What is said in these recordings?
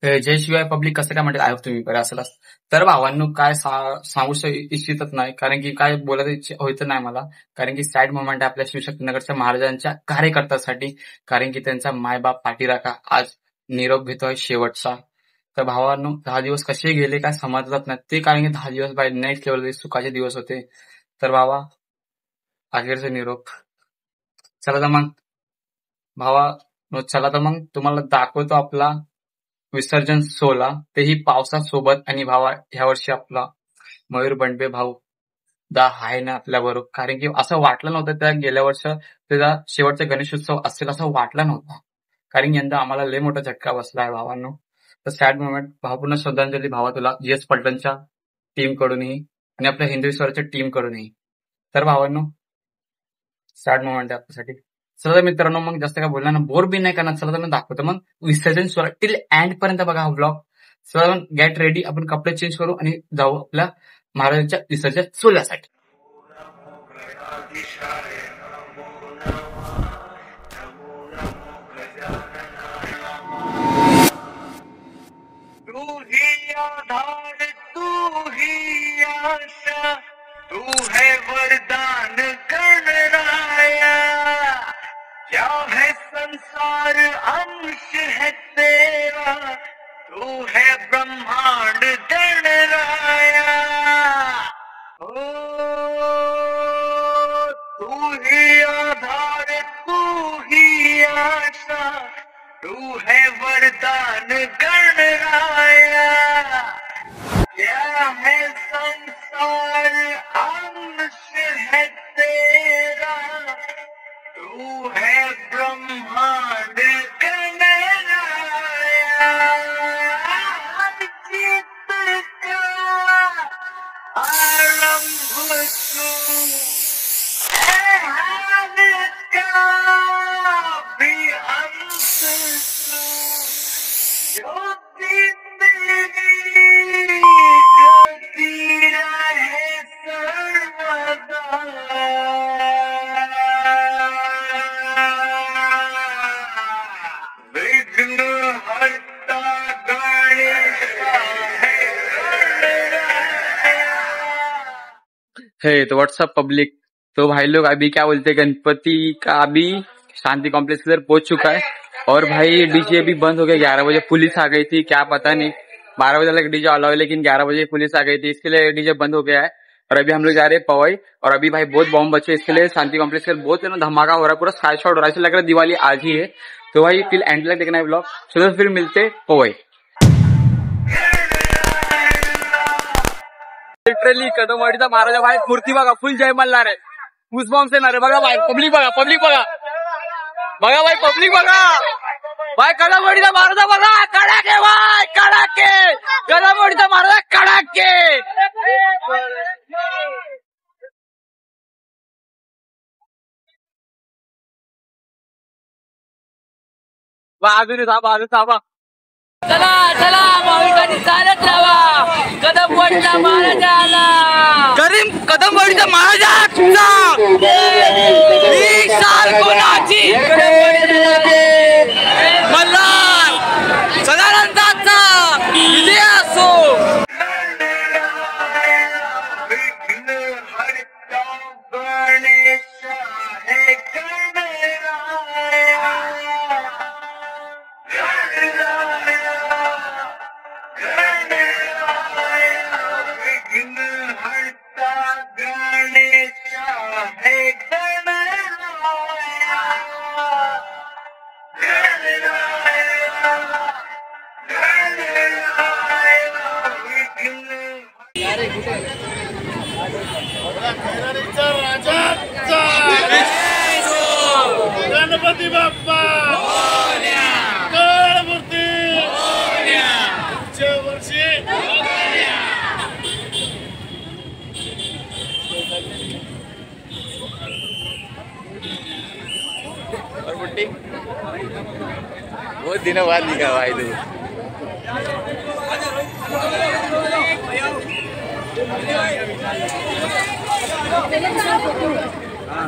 जय शिवाय पब्लिक कसं काय म्हणतात, आय होप तुम्ही बरं असेल. तर भावांनो काय सांगू इच्छितच नाही, कारण की काय बोलायचं इच्छा होतं नाही मला. कारण की सॅड मोमेंट आहे आपल्या शिवशक्तीनगरच्या महाराजांच्या कार्यकर्त्यासाठी. कारण की त्यांचा मायबाप पाठीराखा आज निरोप घेतोय शेवटचा. तर भावांनो 10 दिवस कसे गेले काय समजत नाही ते, कारण की 10 दिवस बाय नेक्स्ट लेवल सुखाचे दिवस होते. तर भावा अखेरचे निरोप. चला तर मग भावा, चला तर मग तुम्हाला दाखवतो आपला विसर्जन सोहळा, तेही पावसासोबत. आणि भावा ह्या वर्षी आपला मयूर बंडबे भाऊ दा आहे ना आपल्या बरोबर. कारण की असं वाटलं नव्हतं त्या गेल्या वर्ष त्याचा शेवटचा गणेशोत्सव असेल असं वाटलं नव्हतं. कारण यंदा आम्हाला लय मोठा झटका बसला आहे भावांनो. तर सॅड मोमेंट भावपूर्ण श्रद्धांजली भावा तुला जीएस पलटणच्या टीम कडूनही आणि आपल्या हिंदवी स्वराच्या टीम कडूनही. तर भावांनो सॅड मोमेंट आहे आपल्यासाठी. चला तर मित्रांनो मग जास्त काय बोलणार ना, बोर बी नाही करणार. चला तर मी दाखवतो मग विसर्जन सोहळा टिल एंड पर्यंत बघा हा व्लॉग. चला गेट रेडी, आपण कपडे चेंज करू आणि जाऊ आपल्या महाराजांच्या विसर्जन सोहळ्यासाठी. तू ही आधार, तू ही आशा, तू है वरदान गणराया. क्या है संसार अंश है तेरा, तू है ब्रह्मांड गणराया. ओ तू ही आधार, तू ही आशा, तू है वरदान गणराया. क्या है संसार अंश है तेरा, तू है ब्रह्मांड गणराया. जीत का आरंभ तू है, हार का भी अंत तू. ज्योति तेरी ज्योति रहे सर्वदा. विघ्न हरता गणेश है गणराया. है तो व्हाट्सअप पब्लिक, तो भाई लोग अभी क्या बोलते हैं, गणपति का अभी शांति कॉम्प्लेक्स इधर पहुंच चुका है. और भाई डीजे भी बंद हो गया. 11 बजे पुलिस आ गई थी, क्या पता नहीं. 12 बजे तक डीजे अलाउ है, लेकिन 11 बजे पुलिस आ गई थी, इसके लिए डीजे बंद हो गया है. और अभी हम लोग जा रहे हैं पवई. और अभी भाई बहुत बॉम्ब बचे, इसके लिए शांति कॉम्प्लेक्स का बहुत धमाका हो रहा है, पूरा स्काई शॉट हो रहा है. ऐसा लग रहा है दिवाली आज ही है. तो भाई टिल एंड तक देखना है ब्लॉग. तो फिर मिलते पवई. लिटरली कदमवाडीचा महाराजा भाई मूर्ती बघा, फुल जय मल्हार आहे. गुजबॉम्ब येणार आहे बघा भाई. पब्लिक बघा, पब्लिक बघा, बघा भाई, पब्लिक बघा भाई. कदमवाडीचा महाराजा बघा, कडाके भाई, कडाके. कदमवाडीचा महाराजा कडाके. अजून थांबा, अजून थांबा. चला चला भाविकांनी चालत राहा. कदमवाडीचा महाराजा आला. कदमवाडीचा महाराजा ही साल कोणाची, मल्हार सदानंदाचा विजय असो. विघ्न हरता गणेश है गणराया. विघ्न हरता गणेश है गणराया. गणपती बाप्पा मूर्ती वर्षी बहुत दिनों बाद दिखा भाई तू.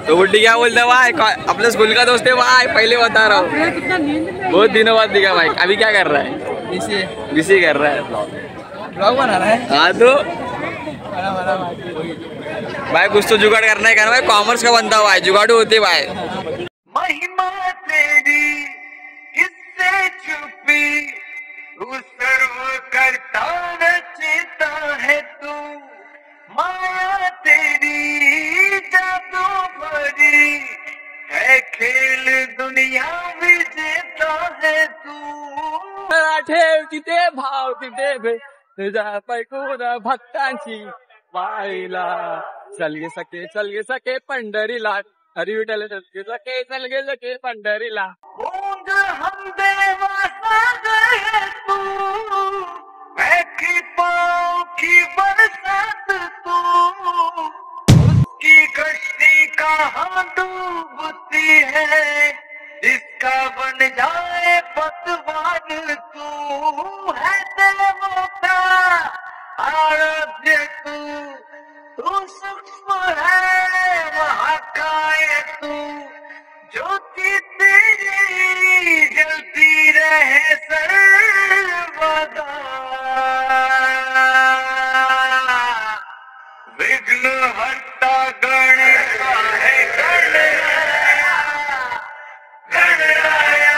तो बुड्ढी क्या बोलता भाई, अपने स्कूल का दोस्त है भाई, पहले बता रहा हूँ. बहुत दिनों बाद दिखा भाई. अभी क्या कर रहा है? बीसी कर रहा है ब्लॉग बना रहा है हाँ तो बड़ा भाई कुछ तो जुगाड़ करना है, भाई कॉमर्स का बनता हुआ है, जुगाड़ू होते भाई। महिमा तेरी किससे छुपी, तू सर्व करता रचता है तू, माया तेरी जादू भरी है, खेल दुनिया विजेता है तू। ठेव तिथे भाव तिथे भे तुझ्या पैकून भक्तांची वाईला चलगे सके पंढरीला, हरी विठ्ठल चलगे सके पंढरीला। गूंज हम देवासा गए तू, बैठी पाँव की बरसात तू, उसकी कश्ती कहाँ डूबती है, जिसका बन जाए पतवार तू है, देवों का आराध्य तू सूक्ष्म है महाकाय तू, ज्योति तेरी जलती रहे सर्वदा, विघ्न हरता गणेशा है गणराया, गणराया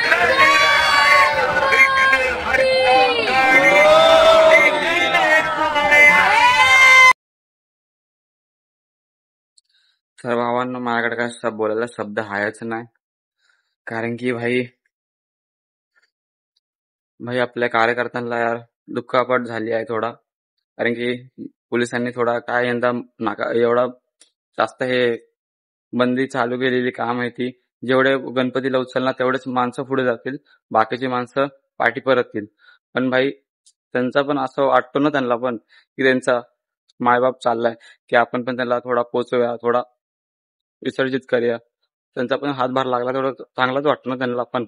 गणराया, विघ्न हरता गणेशा है गणराया। तर भावांनो माझ्याकडे काय बोलायला शब्द आहेच नाही, कारण की भाई आपल्या कार्यकर्त्यांना यार दुःखापट झाली आहे थोडा, कारण की पोलिसांनी थोडा काय यंदा एवढा जास्त हे बंदी चालू केलेली काम आहे ती, जेवढे गणपतीला उचलणार तेवढेच माणसं पुढे जातील, बाकीची माणसं पाठी परततील. पण भाई त्यांचा पण असं वाटतो ना त्यांना पण की त्यांचा मायबाप चाललाय, की आपण पण त्यांना थोडा पोचूया, थोडा विसर्जित करूया, त्यांचा पण हातभार लागला थोडं चांगलाच वाटतो ना त्यांना पण.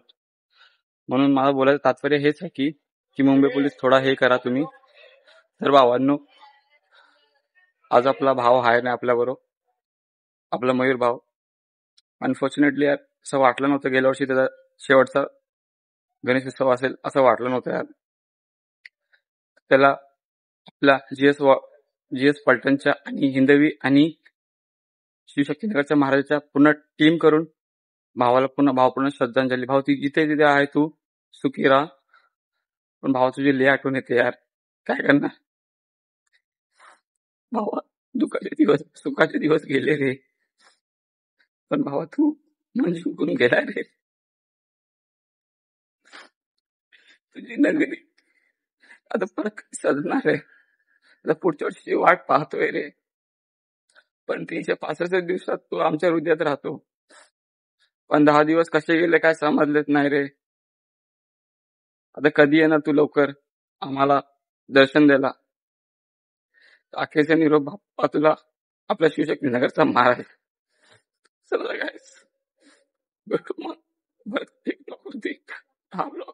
म्हणून मला बोलायचं तात्पर्य हेच आहे की मुंबई पोलीस थोडा हे करा तुम्ही. तर भावांनो, आज आपला भाव आहे ना आपल्याबरोबर, आपला मयूर भाव. अनफॉर्च्युनेटली यार असं वाटलं नव्हतं गेल्या वर्षी त्याचा शेवटचा गणेश उत्सव असेल असं वाटलं नव्हतं यार. त्याला आपल्या जीएस पलटणच्या आणि हिंदवी आणि शिवशक्तीनगरच्या महाराजाच्या पूर्ण टीम करून भावाला पुन्हा भावपूर्ण श्रद्धांजली. भाऊ ती जिथे जिथे आहे तू सुखी राहा, पण भावा तुझी लय आठवण येते यार, काय करणार भावा. दुःखाचे दिवस सुखाचे दिवस गेले रे, पण भावा तू मन जिंकून गेला रे. तुझी नगरी आता परत सजणार आहे, आता पुढच्या वर्षीची वाट पाहतोय रे. पण 365 दिवसात तू आमच्या हृदयात राहतो, पण 10 दिवस कसे गेले काय समजलेच नाही रे. आता कधी येणार तू लवकर आम्हाला दर्शन द्यायला. अखेरचा निरोप बाप्पा तुला, आपल्या शिवशक्तीनगरचा महाराज. चला गाईस, भेटू मग परत एक ब्लॉग होती. हा ब्लॉग